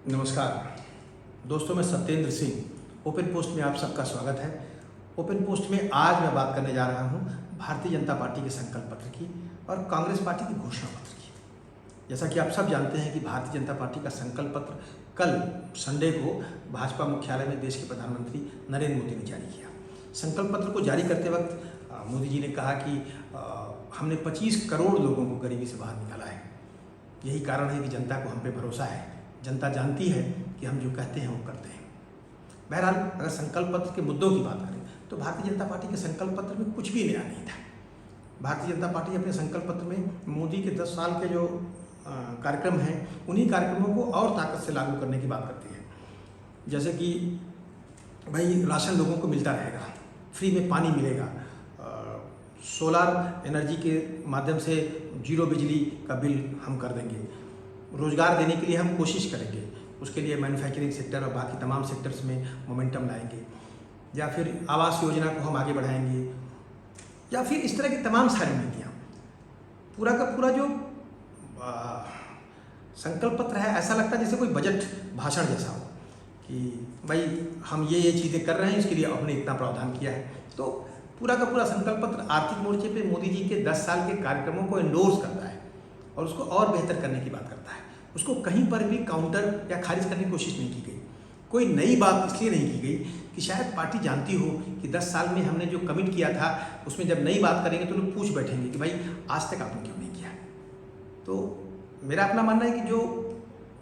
नमस्कार दोस्तों, मैं सत्येंद्र सिंह ओपन पोस्ट में आप सबका स्वागत है। ओपन पोस्ट में आज मैं बात करने जा रहा हूं भारतीय जनता पार्टी के संकल्प पत्र की और कांग्रेस पार्टी के घोषणा पत्र की। जैसा कि आप सब जानते हैं कि भारतीय जनता पार्टी का संकल्प पत्र कल संडे को भाजपा मुख्यालय में देश के प्रधानमंत्री नरेंद्र मोदी ने जारी किया। संकल्प पत्र को जारी करते वक्त मोदी जी ने कहा कि हमने 25 करोड़ लोगों को गरीबी से बाहर निकाला है। यही कारण है कि जनता को हम पे भरोसा है। जनता जानती है कि हम जो कहते हैं वो करते हैं। बहरहाल, अगर संकल्प पत्र के मुद्दों की बात करें तो भारतीय जनता पार्टी के संकल्प पत्र में कुछ भी नया नहीं था। भारतीय जनता पार्टी अपने संकल्प पत्र में मोदी के 10 साल के जो कार्यक्रम हैं उन्हीं कार्यक्रमों को और ताकत से लागू करने की बात करती है। जैसे कि भाई राशन लोगों को मिलता रहेगा, फ्री में पानी मिलेगा, सोलार एनर्जी के माध्यम से 0 बिजली का बिल हम कर देंगे, रोजगार देने के लिए हम कोशिश करेंगे, उसके लिए मैन्युफैक्चरिंग सेक्टर और बाकी तमाम सेक्टर्स में मोमेंटम लाएंगे, या फिर आवास योजना को हम आगे बढ़ाएंगे, या फिर इस तरह की तमाम सारी नीतियाँ। पूरा का पूरा जो संकल्प पत्र है, ऐसा लगता है जैसे कोई बजट भाषण जैसा हो कि भाई हम ये चीज़ें कर रहे हैं, इसके लिए हमने इतना प्रावधान किया है। तो पूरा का पूरा संकल्प पत्र आर्थिक मोर्चे पे मोदी जी के 10 साल के कार्यक्रमों को एंडोर्स करता है और उसको और बेहतर करने की बात करता है। उसको कहीं पर भी काउंटर या खारिज करने की कोशिश नहीं की गई। कोई नई बात इसलिए नहीं की गई कि शायद पार्टी जानती हो कि 10 साल में हमने जो कमिट किया था उसमें जब नई बात करेंगे तो लोग पूछ बैठेंगे कि भाई आज तक आपने क्यों नहीं किया। तो मेरा अपना मानना है कि जो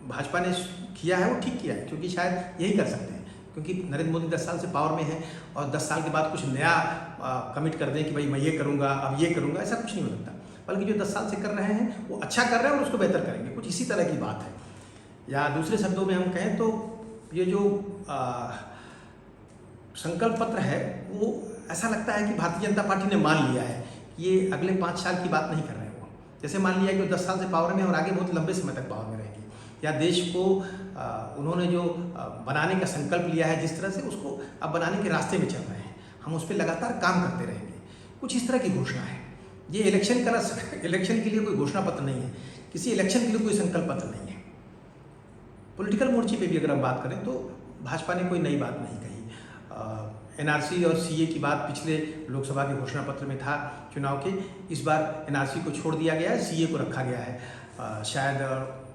भाजपा ने किया है वो ठीक किया है, क्योंकि शायद यही कर सकते हैं, क्योंकि नरेंद्र मोदी 10 साल से पावर में है और 10 साल के बाद कुछ नया कमिट कर दें कि भाई मैं ये करूँगा, अब ये करूँगा, ऐसा कुछ नहीं हो सकता। बल्कि जो 10 साल से कर रहे हैं वो अच्छा कर रहे हैं और उसको बेहतर करेंगे, कुछ इसी तरह की बात है। या दूसरे शब्दों में हम कहें तो ये जो संकल्प पत्र है वो ऐसा लगता है कि भारतीय जनता पार्टी ने मान लिया है कि ये अगले 5 साल की बात नहीं कर रहे हैं। वो जैसे मान लिया कि वो 10 साल से पावर में और आगे बहुत लंबे समय तक पावर में रहेंगे, या देश को उन्होंने जो बनाने का संकल्प लिया है जिस तरह से, उसको अब बनाने के रास्ते में चल रहे हैं, हम उस पर लगातार काम करते रहेंगे। कुछ इस तरह की घोषणा है। ये इलेक्शन के लिए कोई घोषणा पत्र नहीं है, किसी इलेक्शन के लिए कोई संकल्प पत्र नहीं है। पॉलिटिकल मोर्चे पे भी अगर हम बात करें तो भाजपा ने कोई नई बात नहीं कही। एनआरसी और सीए की बात पिछले लोकसभा के घोषणा पत्र में था चुनाव के। इस बार एनआरसी को छोड़ दिया गया है, सीए को रखा गया है। शायद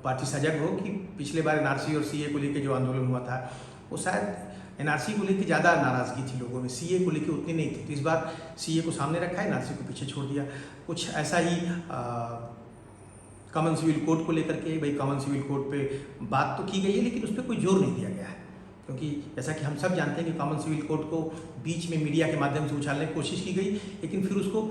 पार्टी सजग हो कि पिछले बार एनआरसी और सीए को लेकर जो आंदोलन हुआ था वो शायद एनआरसी को लेकर ज़्यादा नाराज़गी थी लोगों में, सीए को लेकर उतनी नहीं थी। तो इस बार सीए को सामने रखा है, एनआरसी को पीछे छोड़ दिया। कुछ ऐसा ही कॉमन सिविल कोड को लेकर के, भाई कॉमन सिविल कोड पे बात तो की गई है लेकिन उस पर कोई जोर नहीं दिया गया है, क्योंकि जैसा कि हम सब जानते हैं कि कॉमन सिविल कोड को बीच में मीडिया के माध्यम से उछालने की कोशिश की गई, लेकिन फिर उसको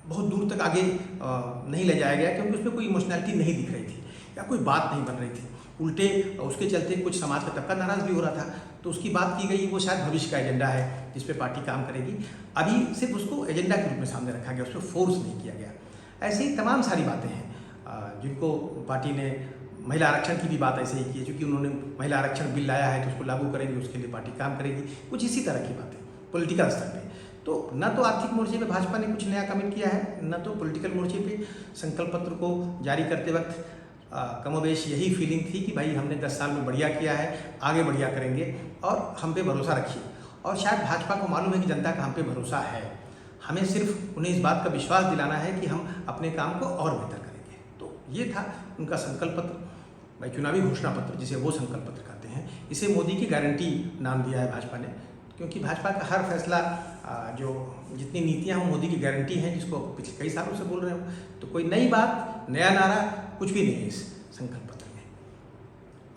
बहुत दूर तक आगे नहीं ले जाया गया, क्योंकि उस पर कोई इमोशनैलिटी नहीं दिख रही थी या कोई बात नहीं बन रही थी। उल्टे उसके चलते कुछ समाज का तबका नाराज़ भी हो रहा था, तो उसकी बात की गई। वो शायद भविष्य का एजेंडा है जिस पे पार्टी काम करेगी। अभी सिर्फ उसको एजेंडा के रूप में सामने रखा गया, उस पर फोर्स नहीं किया गया। ऐसे ही तमाम सारी बातें हैं जिनको पार्टी ने, महिला आरक्षण की भी बात ऐसे ही की है, क्योंकि उन्होंने महिला आरक्षण बिल लाया है तो उसको लागू करेंगे, उसके लिए पार्टी काम करेगी। कुछ इसी तरह की बातें पॉलिटिकल स्तर पे। तो न तो आर्थिक मोर्चे पे भाजपा ने कुछ नया कमिट किया है, न तो पॉलिटिकल मोर्चे पे संकल्प पत्र को जारी करते वक्त कमोबेश यही फीलिंग थी कि भाई हमने 10 साल में बढ़िया किया है, आगे बढ़िया करेंगे और हम पे भरोसा रखिए। और शायद भाजपा को मालूम है कि जनता का हम पे भरोसा है, हमें सिर्फ उन्हें इस बात का विश्वास दिलाना है कि हम अपने काम को और बेहतर करेंगे। तो ये था उनका संकल्प पत्र, भाई चुनावी घोषणा पत्र जिसे वो संकल्प पत्र कहते हैं। इसे मोदी की गारंटी नाम दिया है भाजपा ने, क्योंकि भाजपा का हर फैसला, जो जितनी नीतियाँ हैं मोदी की गारंटी हैं, जिसको पिछले कई सालों से बोल रहे हो। तो कोई नई बात, नया नारा कुछ भी नहीं है इस संकल्प पत्र में।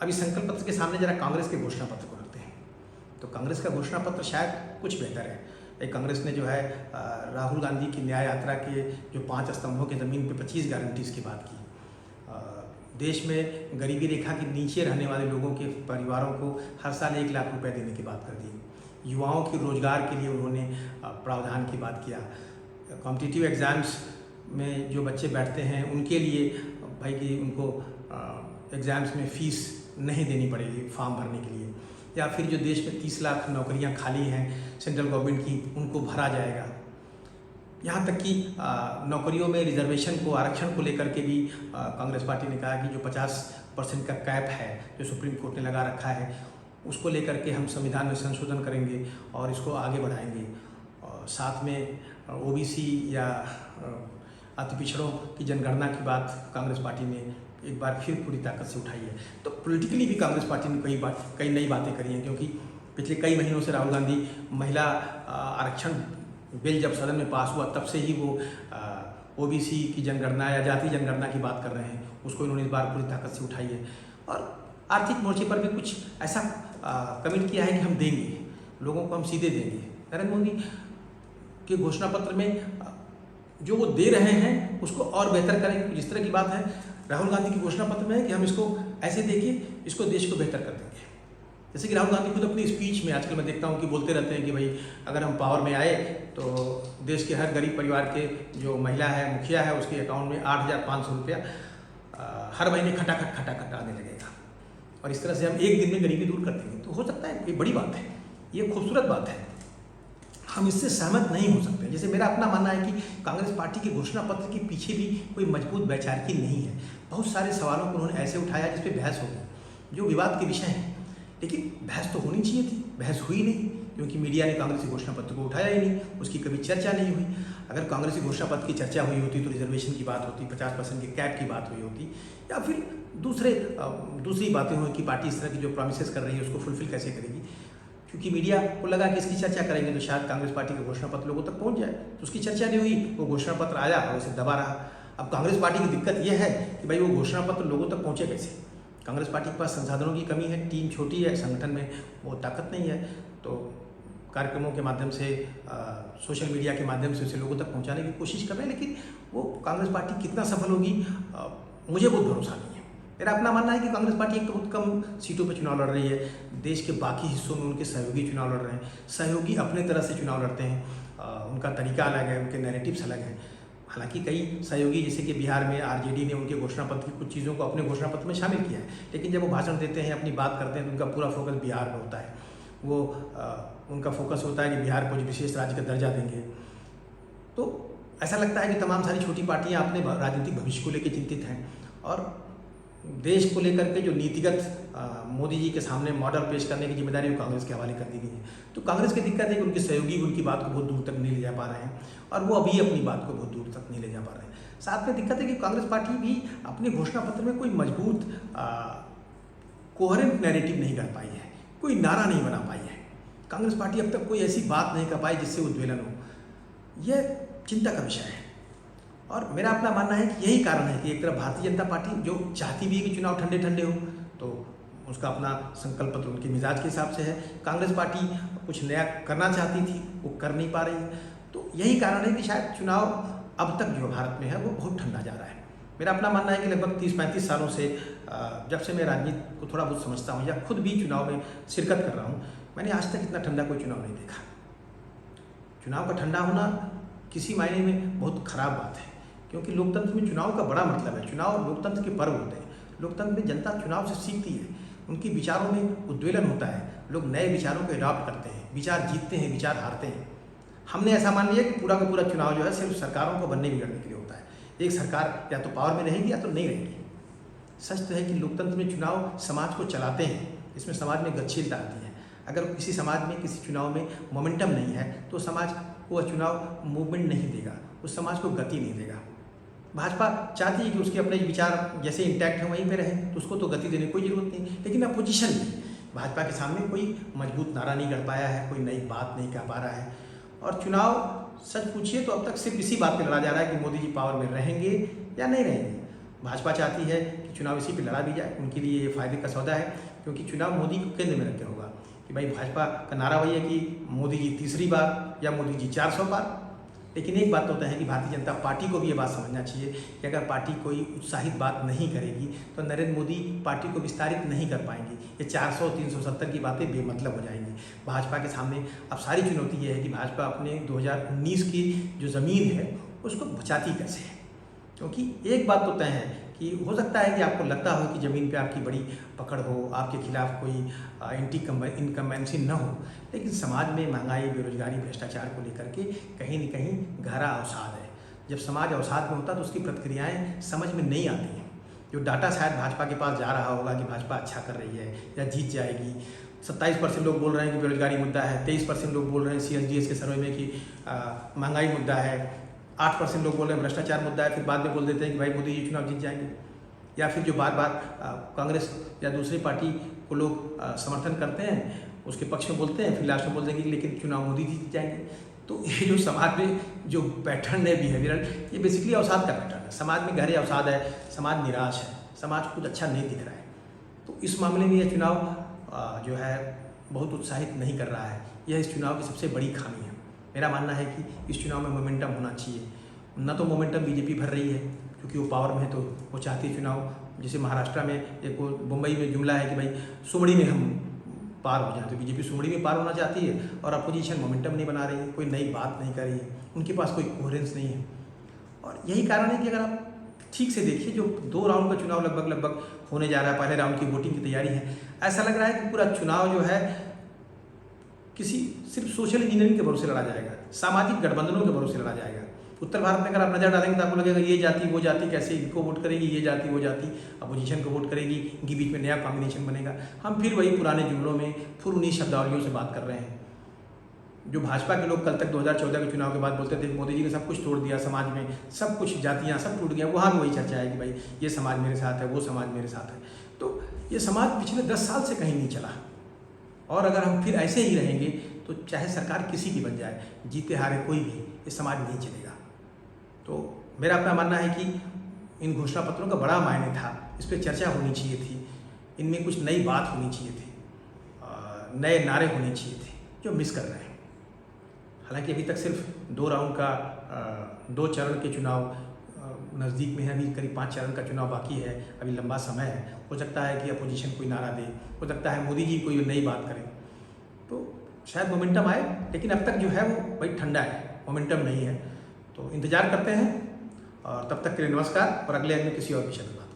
अब इस संकल्प पत्र के सामने जरा कांग्रेस के घोषणा पत्र को रखते हैं। तो कांग्रेस का घोषणा पत्र शायद कुछ बेहतर है। कांग्रेस ने जो है राहुल गांधी की न्याय यात्रा के जो 5 स्तंभों की ज़मीन पे 25 गारंटीज़ की बात की। देश में गरीबी रेखा के नीचे रहने वाले लोगों के परिवारों को हर साल 1 लाख रुपए देने की बात कर दी। युवाओं के रोजगार के लिए उन्होंने प्रावधान की बात किया। कॉम्पिटिटिव एग्ज़ाम्स में जो बच्चे बैठते हैं उनके लिए भाई कि उनको एग्ज़ाम्स में फ़ीस नहीं देनी पड़ेगी फॉर्म भरने के लिए, या फिर जो देश में 30 लाख नौकरियां खाली हैं सेंट्रल गवर्नमेंट की, उनको भरा जाएगा। यहाँ तक कि नौकरियों में रिजर्वेशन को, आरक्षण को लेकर के भी कांग्रेस पार्टी ने कहा कि जो 50 10% का कैप है जो सुप्रीम कोर्ट ने लगा रखा है, उसको लेकर के हम संविधान में संशोधन करेंगे और इसको आगे बढ़ाएंगे। और साथ में ओबीसी या अति पिछड़ों की जनगणना की बात कांग्रेस पार्टी ने एक बार फिर पूरी ताकत से उठाई है। तो पॉलिटिकली भी कांग्रेस पार्टी ने कई नई बातें करी हैं, क्योंकि पिछले कई महीनों से राहुल गांधी महिला आरक्षण बिल जब सदन में पास हुआ तब से ही वो ओबीसी की जनगणना या जाति जनगणना की बात कर रहे हैं, उसको इन्होंने इस बार पूरी ताकत से उठाई है। और आर्थिक मोर्चे पर भी कुछ ऐसा कमिट किया है कि हम देंगे, लोगों को हम सीधे देंगे। नरेंद्र मोदी के घोषणा पत्र में जो वो दे रहे हैं उसको और बेहतर करेंगे। जिस तरह की बात है राहुल गांधी की घोषणा पत्र में है कि हम इसको ऐसे देके इसको देश को बेहतर कर देंगे। जैसे कि राहुल गांधी खुद अपनी स्पीच में आजकल मैं देखता हूँ कि बोलते रहते हैं कि भाई अगर हम पावर में आए तो देश के हर गरीब परिवार के जो महिला है, मुखिया है, उसके अकाउंट में 8,500 रुपया हर महीने खटाखट आने लगेगा और इस तरह से हम एक दिन में गरीबी दूर कर देंगे। तो हो सकता है ये बड़ी बात है, ये खूबसूरत बात है, हम इससे सहमत नहीं हो सकते। जैसे मेरा अपना मानना है कि कांग्रेस पार्टी के घोषणा पत्र के पीछे भी कोई मजबूत वैचारिकी नहीं है। बहुत सारे सवालों को उन्होंने ऐसे उठाया जिस पर बहस होगी, जो विवाद के विषय हैं, लेकिन बहस तो होनी चाहिए थी, बहस हुई नहीं, क्योंकि मीडिया ने कांग्रेस के घोषणा पत्र को उठाया ही नहीं, उसकी कभी चर्चा नहीं हुई। अगर कांग्रेस के घोषणा पत्र की चर्चा हुई होती तो रिजर्वेशन की बात होती, 50% के कैप की बात हुई होती, या फिर दूसरी बातें हुई कि पार्टी इस तरह की जो प्रॉमिसेस कर रही है उसको फुलफिल कैसे करेगी। क्योंकि मीडिया को लगा कि इसकी चर्चा करेंगे तो शायद कांग्रेस पार्टी का घोषणा पत्र लोगों तक पहुंच जाए, तो उसकी चर्चा नहीं हुई, वो घोषणा पत्र आया और उसे दबा रहा। अब कांग्रेस पार्टी की दिक्कत यह है कि भाई वो घोषणा पत्र लोगों तक पहुंचे कैसे। कांग्रेस पार्टी के पास संसाधनों की कमी है, टीम छोटी है, संगठन में वो ताकत नहीं है, तो कार्यक्रमों के माध्यम से सोशल मीडिया के माध्यम से उसे लोगों तक पहुंचाने की कोशिश कर रहे हैं, लेकिन वो कांग्रेस पार्टी कितना सफल होगी मुझे बहुत भरोसा नहीं है। मेरा अपना मानना है कि कांग्रेस पार्टी एक तो बहुत कम सीटों पर चुनाव लड़ रही है, देश के बाकी हिस्सों में उनके सहयोगी चुनाव लड़ रहे हैं, सहयोगी अपने तरह से चुनाव लड़ते हैं, उनका तरीका अलग है, उनके नैरेटिव्स अलग हैं। हालांकि कई सहयोगी जैसे कि बिहार में आरजेडी ने उनके घोषणा पत्र की कुछ चीज़ों को अपने घोषणा पत्र में शामिल किया है, लेकिन जब वो भाषण देते हैं, अपनी बात करते हैं, तो उनका पूरा फोकस बिहार में होता है। वो उनका फोकस होता है कि बिहार को विशेष राज्य का दर्जा देंगे। तो ऐसा लगता है कि तमाम सारी छोटी पार्टियां अपने राजनीतिक भविष्य को लेकर चिंतित हैं और देश को लेकर के जो नीतिगत मोदी जी के सामने मॉडल पेश करने की जिम्मेदारी वो कांग्रेस के हवाले कर दी गई है। तो कांग्रेस की दिक्कत है कि उनके सहयोगी उनकी बात को बहुत दूर तक नहीं ले जा पा रहे हैं और वो अभी अपनी बात को बहुत दूर तक नहीं ले जा पा रहे हैं। साथ में दिक्कत है कि कांग्रेस पार्टी भी अपने घोषणा पत्र में कोई मजबूत कोहेरेंट नैरेटिव नहीं कर पाई है, कोई नारा नहीं बना पाई है। कांग्रेस पार्टी अब तक कोई ऐसी बात नहीं कर पाई जिससे उद्वेलन हो। यह चिंता का विषय है और मेरा अपना मानना है कि यही कारण है कि एक तरफ भारतीय जनता पार्टी जो चाहती भी है कि चुनाव ठंडे ठंडे हो, तो उसका अपना संकल्प पत्र उनके मिजाज के हिसाब से है। कांग्रेस पार्टी कुछ नया करना चाहती थी, वो कर नहीं पा रही है। तो यही कारण है कि शायद चुनाव अब तक जो भारत में है वो बहुत ठंडा जा रहा है। मेरा अपना मानना है कि लगभग 30-35 सालों से जब से मैं राजनीति को थोड़ा बहुत समझता हूँ या खुद भी चुनाव में शिरकत कर रहा हूँ, मैंने आज तक इतना ठंडा कोई चुनाव नहीं देखा। चुनाव का ठंडा होना किसी मायने में बहुत खराब बात है, क्योंकि लोकतंत्र में चुनाव का बड़ा मतलब है। चुनाव लोकतंत्र के पर्व होते हैं। लोकतंत्र में जनता चुनाव से सीखती है, उनके विचारों में उद्वेलन होता है, लोग नए विचारों को अडॉप्ट करते हैं, विचार जीतते हैं, विचार हारते हैं। हमने ऐसा मान लिया कि पूरा का पूरा चुनाव जो है सिर्फ सरकारों को बनने बिगड़ने के लिए होता है। एक सरकार या तो पावर में रहेगी या तो नहीं रहेगी। सच तो है कि लोकतंत्र में चुनाव समाज को चलाते हैं, इसमें समाज में गतिशीलता आती है। अगर किसी समाज में किसी चुनाव में मोमेंटम नहीं है तो समाज को वह चुनाव मूवमेंट नहीं देगा, उस समाज को गति नहीं देगा। भाजपा चाहती है कि उसके अपने विचार जैसे इंटैक्ट हैं वहीं पे रहें, तो उसको तो गति देने की कोई ज़रूरत नहीं। लेकिन अपोजिशन में भाजपा के सामने कोई मजबूत नारा नहीं कर पाया है, कोई नई बात नहीं कह पा रहा है। और चुनाव सच पूछिए तो अब तक सिर्फ इसी बात पे लड़ा जा रहा है कि मोदी जी पावर में रहेंगे या नहीं रहेंगे। भाजपा चाहती है कि चुनाव इसी पे लड़ा भी जाए, उनके लिए ये फायदे का सौदा है, क्योंकि चुनाव मोदी को केंद्र में रख के होगा कि भाई भाजपा का नारा वही है कि मोदी जी तीसरी बार या मोदी जी 400 बार। लेकिन एक बात होता है कि भारतीय जनता पार्टी को भी ये बात समझना चाहिए कि अगर पार्टी कोई उत्साहित बात नहीं करेगी तो नरेंद्र मोदी पार्टी को विस्तारित नहीं कर पाएंगे। ये 400, 370 की बातें बेमतलब हो जाएंगी। भाजपा के सामने अब सारी चुनौती ये है कि भाजपा अपने 2019 की जो ज़मीन है उसको बचाती कैसे है। क्योंकि एक बात तो तय है कि हो सकता है कि आपको लगता हो कि ज़मीन पे आपकी बड़ी पकड़ हो, आपके खिलाफ कोई इनकम्बेंसी न हो, लेकिन समाज में महंगाई, बेरोजगारी, भ्रष्टाचार को लेकर के कहीं न कहीं गहरा अवसाद है। जब समाज अवसाद में होता है तो उसकी प्रतिक्रियाएं समझ में नहीं आती हैं। जो डाटा शायद भाजपा के पास जा रहा होगा कि भाजपा अच्छा कर रही है या जीत जाएगी। 27% लोग बोल रहे हैं कि बेरोजगारी मुद्दा है, 23% लोग बोल रहे हैं CSDS के सर्वे में कि महंगाई मुद्दा है, 8% लोग बोल रहे हैं भ्रष्टाचार मुद्दा है। फिर बाद में बोल देते हैं कि भाई मोदी जी चुनाव जीत जाएंगे। या फिर जो बार बार कांग्रेस या दूसरी पार्टी को लोग समर्थन करते हैं उसके पक्ष में बोलते हैं, फिर लास्ट में बोल देंगे कि लेकिन चुनाव मोदी जी जीत जाएंगे। तो ये जो समाज में जो पैटर्न है बिहेवियरल, ये बेसिकली अवसाद का पैटर्न है। समाज में गहरे अवसाद है, समाज निराश है, समाज को कुछ अच्छा नहीं दिख रहा है। तो इस मामले में यह चुनाव जो है बहुत उत्साहित नहीं कर रहा है। यह इस चुनाव की सबसे बड़ी खामी है। मेरा मानना है कि इस चुनाव में मोमेंटम होना चाहिए। न तो मोमेंटम बीजेपी भर रही है क्योंकि वो पावर में है, तो वो चाहती है चुनाव, जैसे महाराष्ट्र में एक वो मुंबई में जुमला है कि भाई सुमड़ी में हम पार हो जाए। तो बीजेपी सुमड़ी में पार होना चाहती है और अपोजिशन मोमेंटम नहीं बना रही है, कोई नई बात नहीं कर रही है, उनके पास कोई कोहेरेंस नहीं है। और यही कारण है कि अगर आप ठीक से देखिए, जो 2 राउंड का चुनाव लगभग होने जा रहा है, पहले राउंड की वोटिंग की तैयारी है, ऐसा लग रहा है कि पूरा चुनाव जो है किसी सिर्फ सोशल इंजीनियरिंग के भरोसे लड़ा जाएगा, सामाजिक गठबंधनों के भरोसे लड़ा जाएगा। उत्तर भारत में अगर आप नज़र डालेंगे तो आपको लगेगा ये जाति वो जाति कैसे इनको वोट करेगी, ये जाति वो जाति अपोजिशन को वोट करेगी, इनके बीच में नया कॉम्बिनेशन बनेगा। हम फिर वही पुराने जुमलों में, फिर उन्हीं शब्दावलियों से बात कर रहे हैं जो भाजपा के लोग कल तक 2014 के चुनाव के बाद बोलते थे मोदी जी ने सब कुछ तोड़ दिया, समाज में सब कुछ, जातियाँ सब टूट गया। वहाँ भी वही चर्चा है कि भाई ये समाज मेरे साथ है, वो समाज मेरे साथ है। तो ये समाज पिछले 10 साल से कहीं नहीं चला, और अगर हम फिर ऐसे ही रहेंगे तो चाहे सरकार किसी की बन जाए, जीते हारे कोई भी, ये समाज नहीं चलेगा। तो मेरा अपना मानना है कि इन घोषणा पत्रों का बड़ा मायने था, इस पर चर्चा होनी चाहिए थी, इनमें कुछ नई बात होनी चाहिए थी, नए नारे होने चाहिए थे जो मिस कर रहे हैं। हालांकि अभी तक सिर्फ 2 राउंड का 2 चरण के चुनाव नज़दीक में है, अभी करीब 5 चरण का चुनाव बाकी है, अभी लंबा समय है। हो सकता है कि अपोजिशन कोई नारा दे, हो सकता है मोदी जी कोई नई बात करें, तो शायद मोमेंटम आए, लेकिन अब तक जो है वो भाई ठंडा है, मोमेंटम नहीं है। तो इंतज़ार करते हैं, और तब तक के लिए नमस्कार, और अगले किसी और विषय पर बात।